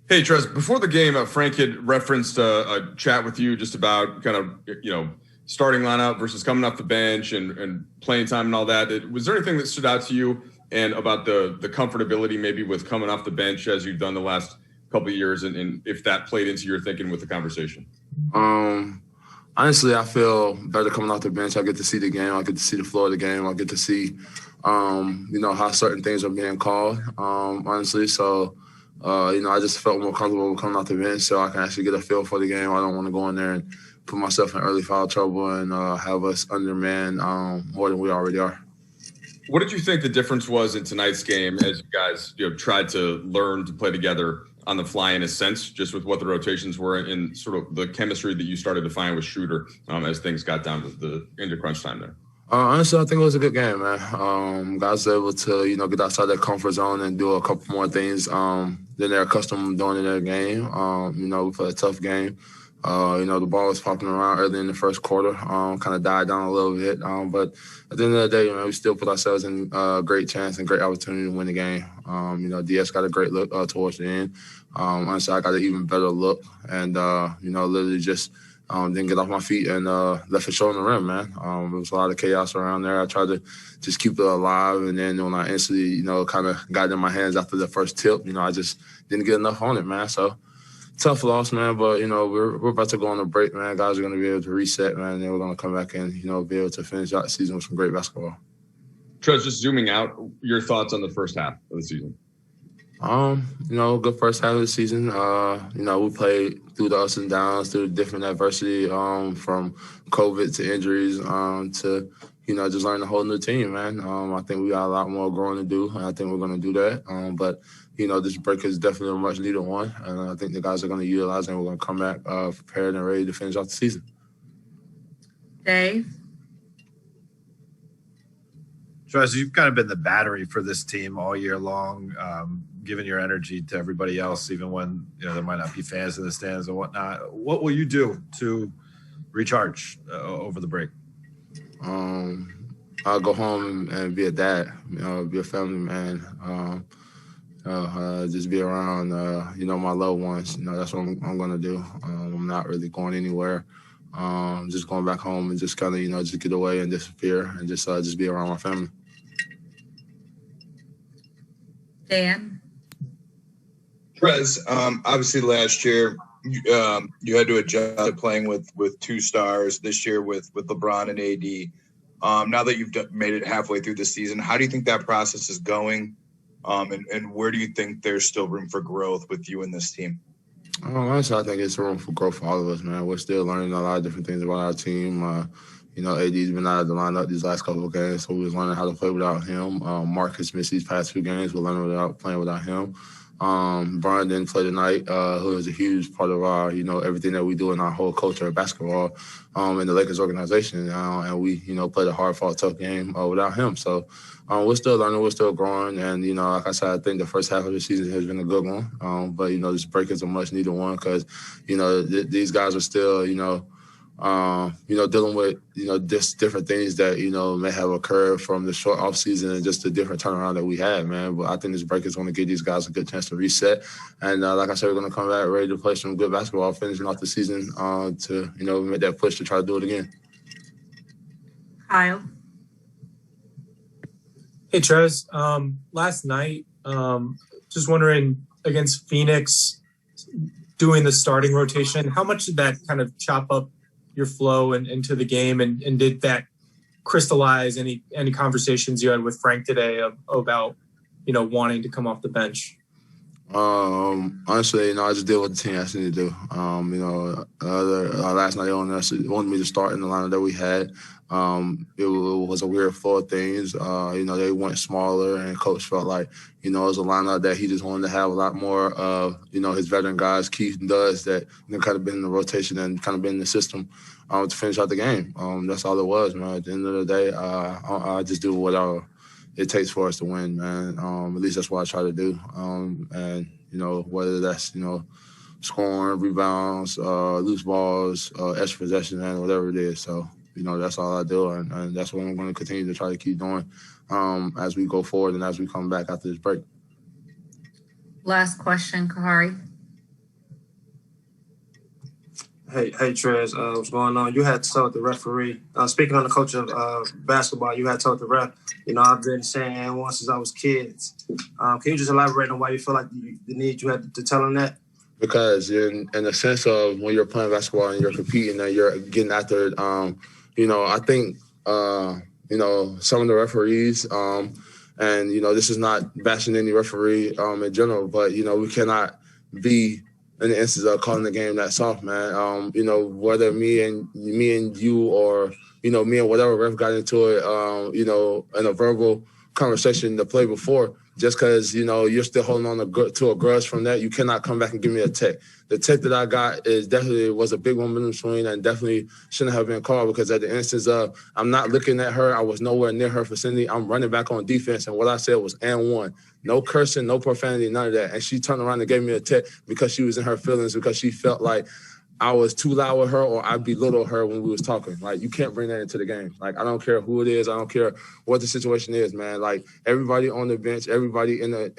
Hey, Trez, before the game, Frank had referenced a chat with you just about kind of, starting lineup versus coming off the bench and playing time and all that. Was there anything that stood out to you and about the comfortability maybe with coming off the bench as you've done the last couple of years and if that played into your thinking with the conversation? Honestly, I feel better coming off the bench. I get to see the game. I get to see the floor of the game. I get to see, how certain things are being called, honestly. So, I just felt more comfortable coming off the bench so I can actually get a feel for the game. I don't want to go in there and put myself in early foul trouble and have us undermanned more than we already are. What did you think the difference was in tonight's game as you guys tried to learn to play together on the fly in a sense, just with what the rotations were and sort of the chemistry that you started to find with Schroeder as things got down to the into crunch time there? Honestly, I think it was a good game, man. Guys were able to, get outside their comfort zone and do a couple more things than they're accustomed doing in their game. We played a tough game. The ball was popping around early in the first quarter, kind of died down a little bit. But at the end of the day, we still put ourselves in a great chance and great opportunity to win the game. DS got a great look towards the end. Honestly, I got an even better look and, literally just didn't get off my feet and left it short on the rim, man. There was a lot of chaos around there. I tried to just keep it alive. And then when I instantly, kind of got it in my hands after the first tip, I just didn't get enough on it, man. So, tough loss, man, but, we're about to go on a break, man. Guys are going to be able to reset, man, and then we're going to come back and, be able to finish out the season with some great basketball. Trez, just zooming out, your thoughts on the first half of the season? Good first half of the season. We played through the ups and downs, through different adversity, from COVID to injuries, to, just learning a whole new team, man. I think we got a lot more growing to do, and I think we're going to do that. But this break is definitely a much needed one, and I think the guys are going to utilize it, and we're going to come back prepared and ready to finish off the season. Dave? Trez, you've kind of been the battery for this team all year long, giving your energy to everybody else, even when there might not be fans in the stands and whatnot. What will you do to recharge over the break? I'll go home and be a dad, be a family man, just be around, my loved ones. That's what I'm going to do. I'm not really going anywhere. Just going back home and just kind of, just get away and disappear and just be around my family. Dan? Trez, obviously last year you had to adjust to playing with two stars. This year with LeBron and AD. Now that you've made it halfway through the season, how do you think that process is going? And where do you think there's still room for growth with you and this team? Honestly, I think it's room for growth for all of us, man. We're still learning a lot of different things about our team. AD's been out of the lineup these last couple of games, so we was learning how to play without him. Mark has missed these past 2 games. We're learning playing without him. Brian didn't play tonight, who is a huge part of our, everything that we do in our whole culture of basketball in the Lakers organization. And we, played a hard-fought, tough game without him. So we're still learning, we're still growing. And, like I said, I think the first half of the season has been a good one. But, this break is a much-needed one because, these guys are still, dealing with, just different things that, may have occurred from the short off season and just the different turnaround that we had, man. But I think this break is going to give these guys a good chance to reset. And like I said, we're going to come back ready to play some good basketball, finishing off the season to, make that push to try to do it again. Kyle? Hey, Trez. Last night, just wondering, against Phoenix, doing the starting rotation, how much did that kind of chop up your flow and into the game, and did that crystallize any conversations you had with Frank today about wanting to come off the bench? Honestly, I just did what the team asked me to do. Last night they wanted me to start in the lineup that we had. It was a weird flow of things. They went smaller, and coach felt like, it was a lineup that he just wanted to have a lot more of, his veteran guys, Keith and Duz, that kind of been in the rotation and kind of been in the system to finish out the game. That's all it was, man. At the end of the day, I just do what it takes for us to win, man. At least that's what I try to do. And, whether that's, scoring, rebounds, loose balls, extra possession, and whatever it is. So, that's all I do, and that's what I'm going to continue to try to keep doing as we go forward and as we come back after this break. Last question, Kahari. Hey, Trez, what's going on? You had told the referee, speaking on the coach of basketball, you had told the ref, I've been saying and one since I was kids. Can you just elaborate on why you feel like the need you had to tell him that? Because in the sense of when you're playing basketball and you're competing and you're getting after, I think, some of the referees, and, this is not bashing any referee in general, but, we cannot be in the instance of calling the game that soft, man. Whether me and you or, me and whatever ref got into it, in a verbal conversation the play before, just because, you're still holding on to a grudge from that, you cannot come back and give me a tech. The tech that I got was a big momentum swing and definitely shouldn't have been called because at the instance of I'm not looking at her, I was nowhere near her vicinity, I'm running back on defense, and what I said was and one. No cursing, no profanity, none of that. And she turned around and gave me a tech because she was in her feelings, because she felt like I was too loud with her or I belittled her when we was talking. Like, you can't bring that into the game. Like, I don't care who it is. I don't care what the situation is, man. Like, everybody on the bench, everybody in the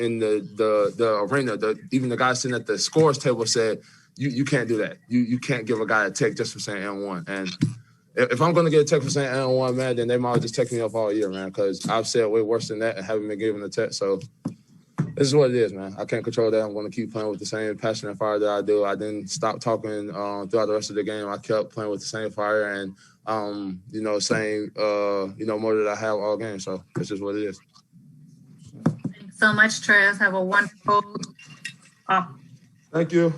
arena, even the guy sitting at the scores table said, you can't do that. You can't give a guy a tech just for saying N1. And if I'm going to get a tech for saying N1, man, then they might have just text me up all year, man, because I've said way worse than that and haven't been given a tech. So this is what it is, man. I can't control that. I'm going to keep playing with the same passion and fire that I do. I didn't stop talking throughout the rest of the game. I kept playing with the same fire and, same, motor that I have all game. So it's just what it is. Thanks so much, Trez. Have a wonderful Thank you.